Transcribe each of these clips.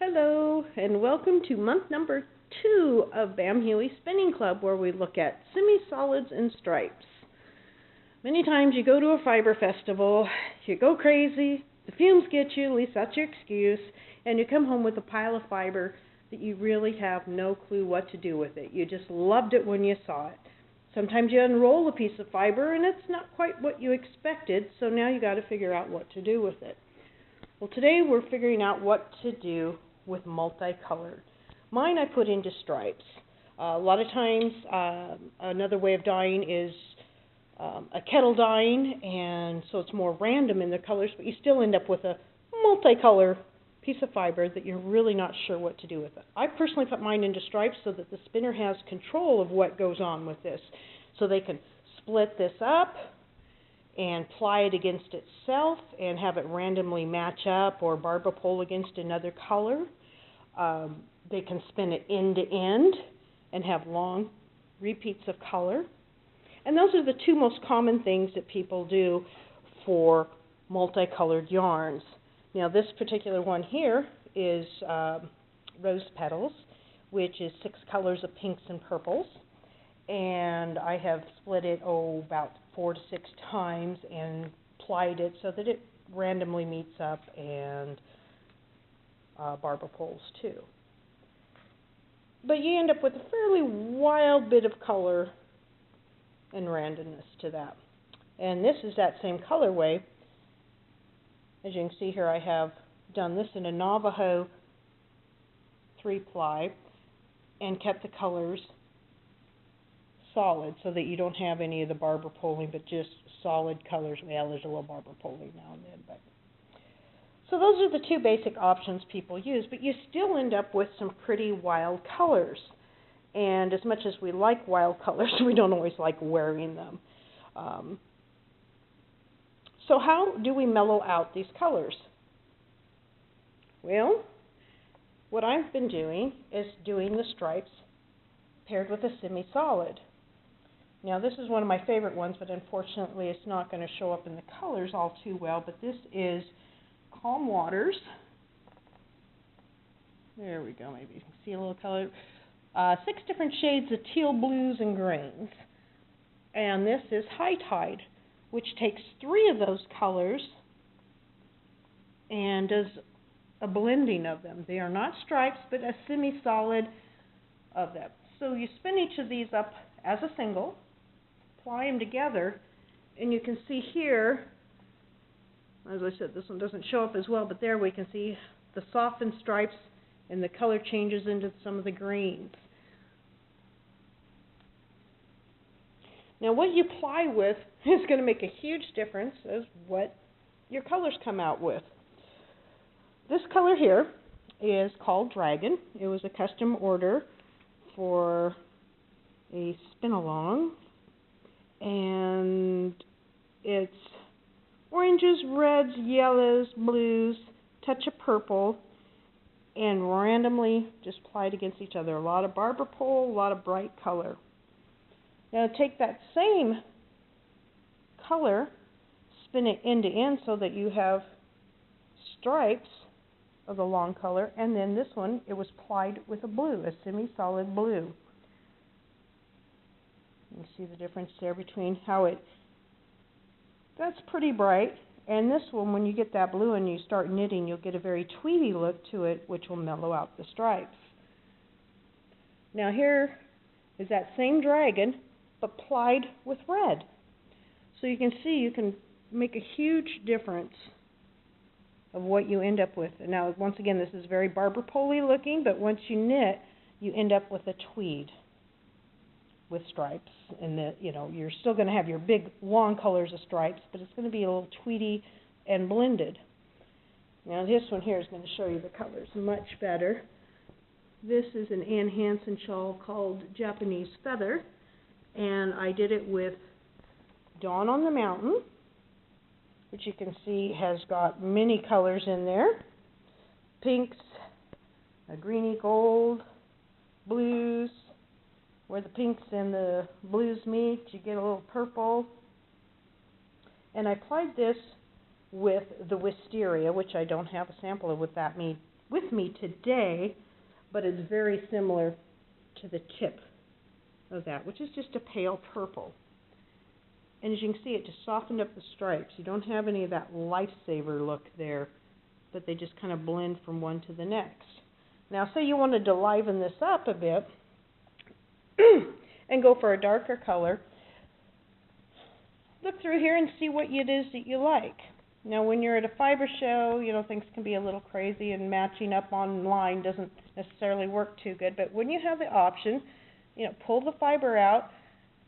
Hello, and welcome to month number 2 of Bam Huey Spinning Club, where we look at semi-solids and stripes. Many times you go to a fiber festival, you go crazy, the fumes get you, at least that's your excuse, and you come home with a pile of fiber that you really have no clue what to do with it. You just loved it when you saw it. Sometimes you unroll a piece of fiber and it's not quite what you expected, so now you got to figure out what to do with it. Well, today we're figuring out what to do with multicolored. Mine I put into stripes. A lot of times another way of dyeing is a kettle dyeing, and so it's more random in the colors, but you still end up with a multicolor piece of fiber that you're really not sure what to do with it. I personally put mine into stripes so that the spinner has control of what goes on with this. So they can split this up and ply it against itself and have it randomly match up or barber pole against another color. They can spin it end to end and have long repeats of color. And those are the two most common things that people do for multicolored yarns. Now this particular one here is rose petals, which is 6 colors of pinks and purples. And I have split it about 4 to 6 times and plied it so that it randomly meets up and barber poles too. But you end up with a fairly wild bit of color and randomness to that. And this is that same colorway. As you can see here, I have done this in a Navajo 3-ply and kept the colors solid so that you don't have any of the barber poling, but just solid colors. Well, there's a little barber poling now and then, but so those are the two basic options people use, but you still end up with some pretty wild colors. And as much as we like wild colors, we don't always like wearing them. So how do we mellow out these colors? Well, what I've been doing is doing the stripes paired with a semi-solid. Now this is one of my favorite ones, but unfortunately it's not going to show up in the colors all too well, but this is Calm Waters. There we go, maybe you can see a little color. 6 different shades of teal, blues, and greens. And this is High Tide, which takes 3 of those colors and does a blending of them. They are not stripes, but a semi-solid of them. So you spin each of these up as a single, apply them together, and you can see here, as I said, this one doesn't show up as well, but there we can see the softened stripes and the color changes into some of the greens. Now what you ply with is going to make a huge difference as what your colors come out with. This color here is called Dragon. It was a custom order for a spin-along, and it's oranges, reds, yellows, blues, touch of purple, and randomly just plied against each other. A lot of barber pole, a lot of bright color. Now take that same color, spin it end to end so that you have stripes of the long color, and then this one, it was plied with a blue, a semi-solid blue. You see the difference there between how that's pretty bright, and this one, when you get that blue and you start knitting, you'll get a very tweedy look to it, which will mellow out the stripes. Now here is that same dragon, but plied with red. So you can see you can make a huge difference of what you end up with. And now, once again, this is very barber pole-y looking, but once you knit, you end up with a tweed with stripes. And you're still going to have your big, long colors of stripes, but it's going to be a little tweedy and blended. Now, this one here is going to show you the colors much better. This is an Ann Hansen shawl called Japanese Feather, and I did it with Dawn on the Mountain, which you can see has got many colors in there. Pinks, a greeny gold, blues. Where the pinks and the blues meet, you get a little purple. And I applied this with the wisteria, which I don't have a sample of what that with me today, but it's very similar to the tip of that, which is just a pale purple. And as you can see, it just softened up the stripes. You don't have any of that lifesaver look there, but they just kind of blend from one to the next. Now, say you wanted to liven this up a bit and go for a darker color, look through here and see what it is that you like. Now, when you're at a fiber show, you know, things can be a little crazy, and matching up online doesn't necessarily work too good. But when you have the option, you know, pull the fiber out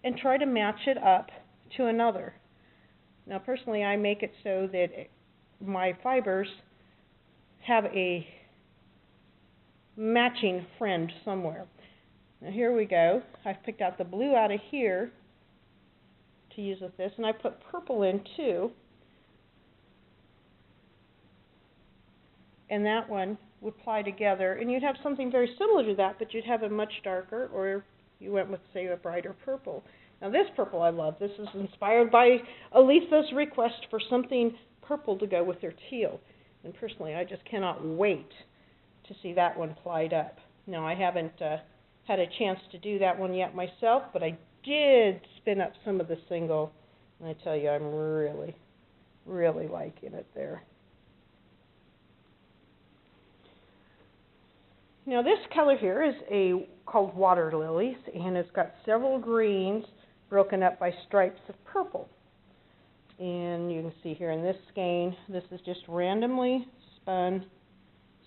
and try to match it up to another. Now, personally, I make it so that my fibers have a matching friend somewhere. Now, here we go. I've picked out the blue out of here to use with this, and I put purple in too. And that one would apply together, and you'd have something very similar to that, but you'd have a much darker, or you went with, say, a brighter purple. Now, this purple I love. This is inspired by Aletha's request for something purple to go with her teal. And personally, I just cannot wait to see that one applied up. Now, I haven't had a chance to do that one yet myself, but I did spin up some of the single, and I tell you, I'm really, really liking it there. Now, this color here is called Water Lilies, and it's got several greens broken up by stripes of purple. And you can see here in this skein, this is just randomly spun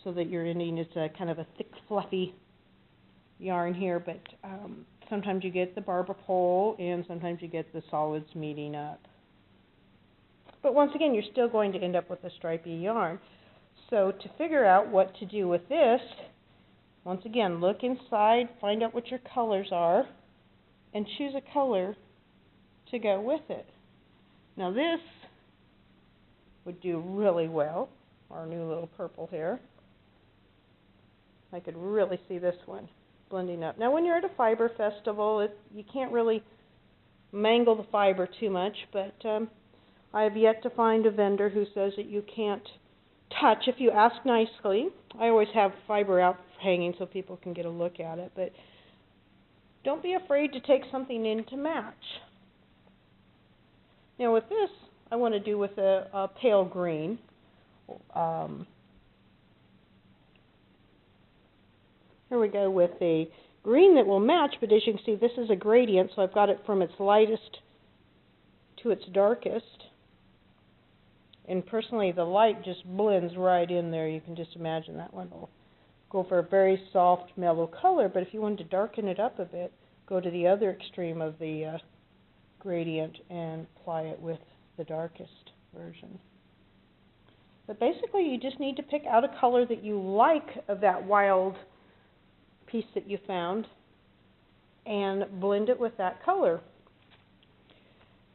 so that your ending is kind of a thick, fluffy yarn here, but sometimes you get the barber pole and sometimes you get the solids meeting up. But once again, you're still going to end up with a stripy yarn. So to figure out what to do with this, once again, look inside, find out what your colors are, and choose a color to go with it. Now this would do really well, our new little purple here. I could really see this one blending up. Now when you're at a fiber festival, you can't really mangle the fiber too much, but I have yet to find a vendor who says that you can't touch if you ask nicely. I always have fiber out hanging so people can get a look at it, but don't be afraid to take something in to match. Now with this, I want to do with a pale green. Here we go with a green that will match, but as you can see, this is a gradient, so I've got it from its lightest to its darkest. And personally, the light just blends right in there. You can just imagine that one will go for a very soft, mellow color. But if you wanted to darken it up a bit, go to the other extreme of the gradient and apply it with the darkest version. But basically, you just need to pick out a color that you like of that wild piece that you found and blend it with that color.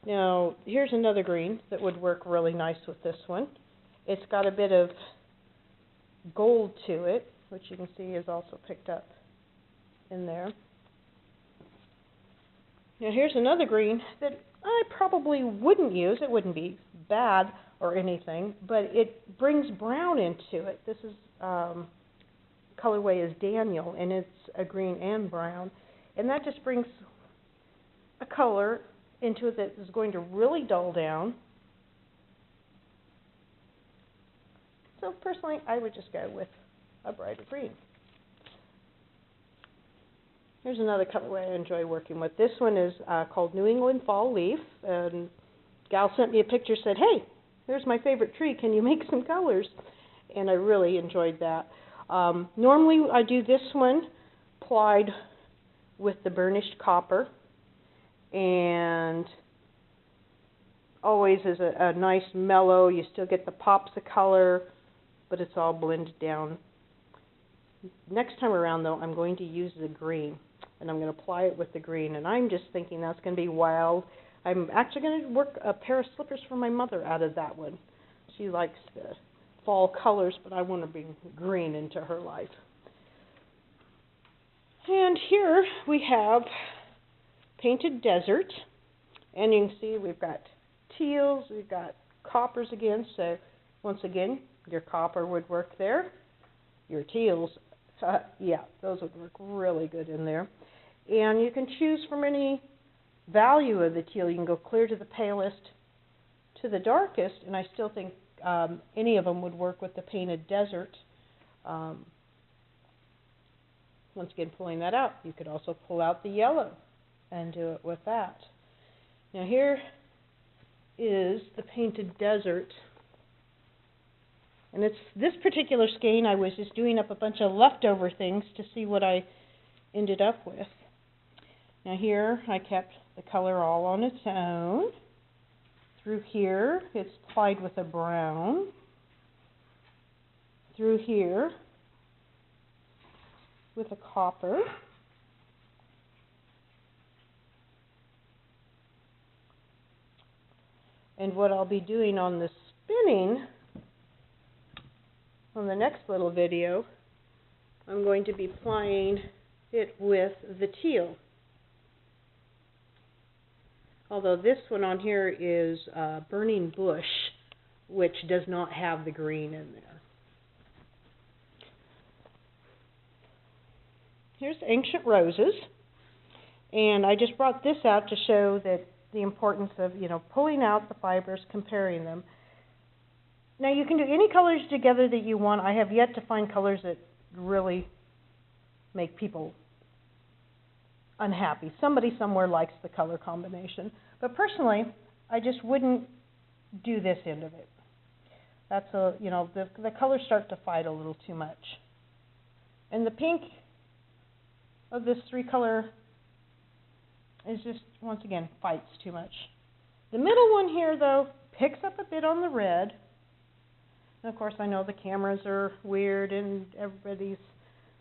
Now, here's another green that would work really nice with this one. It's got a bit of gold to it, which you can see is also picked up in there. Now, here's another green that I probably wouldn't use. It wouldn't be bad or anything, but it brings brown into it. This is colorway is Daniel, and it's a green and brown. And that just brings a color into it that is going to really dull down. So personally, I would just go with a brighter green. Here's another colorway I enjoy working with. This one is called New England Fall Leaf. And gal sent me a picture, said, "Hey, here's my favorite tree. Can you make some colors?" And I really enjoyed that. Normally, I do this one applied with the burnished copper, and always is a nice mellow. You still get the pops of color, but it's all blended down. Next time around, though, I'm going to use the green, and I'm going to apply it with the green, and I'm just thinking that's going to be wild. I'm actually going to work a pair of slippers for my mother out of that one. She likes the fall colors, but I want to bring green into her life. And here we have Painted Desert, and you can see we've got teals, we've got coppers again, so once again, your copper would work there. your teals, yeah, those would work really good in there. And you can choose from any value of the teal. You can go clear to the palest to the darkest, and I still think any of them would work with the painted desert. Once again, pulling that out, you could also pull out the yellow and do it with that. Now here is the painted desert. And it's this particular skein, I was just doing up a bunch of leftover things to see what I ended up with. Now here, I kept the color all on its own. Through here, it's applied with a brown. Through here, with a copper. And what I'll be doing on the spinning, on the next little video, I'm going to be applying it with the teal. Although this one on here is Burning Bush, which does not have the green in there. Here's Ancient Roses, and I just brought this out to show that the importance of, pulling out the fibers, comparing them. Now you can do any colors together that you want. I have yet to find colors that really make people unhappy. Somebody somewhere likes the color combination. But personally, I just wouldn't do this end of it. That's the colors start to fight a little too much. And the pink of this 3-color is just, once again, fights too much. The middle one here, though, picks up a bit on the red. And of course, I know the cameras are weird and everybody's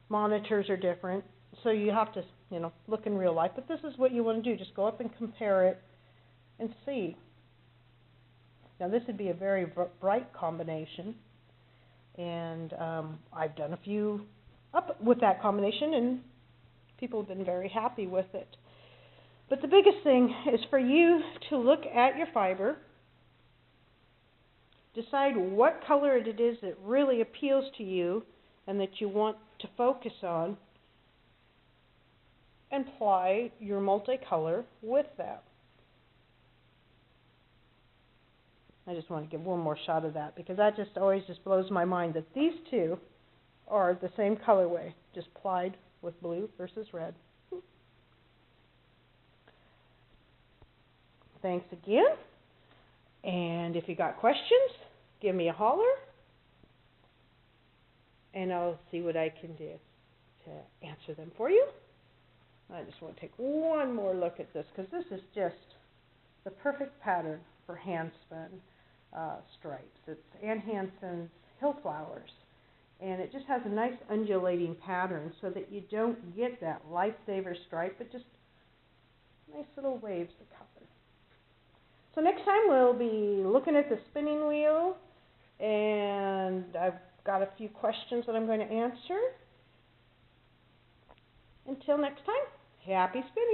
monitors are different. So you have to, look in real life. But this is what you want to do. Just go up and compare it and see. Now, this would be a very bright combination. And I've done a few up with that combination, and people have been very happy with it. But the biggest thing is for you to look at your fiber, decide what color it is that really appeals to you and that you want to focus on, and apply your multicolor with that. I just want to give one more shot of that because that just always just blows my mind that these two are the same colorway, just applied with blue versus red. Thanks again. And if you got questions, give me a holler, and I'll see what I can do to answer them for you. I just want to take one more look at this because this is just the perfect pattern for handspun stripes. It's Ann Hansen's Hill Flowers, and it just has a nice undulating pattern so that you don't get that lifesaver stripe, but just nice little waves of color. So next time we'll be looking at the spinning wheel, and I've got a few questions that I'm going to answer. Until next time, happy spinning.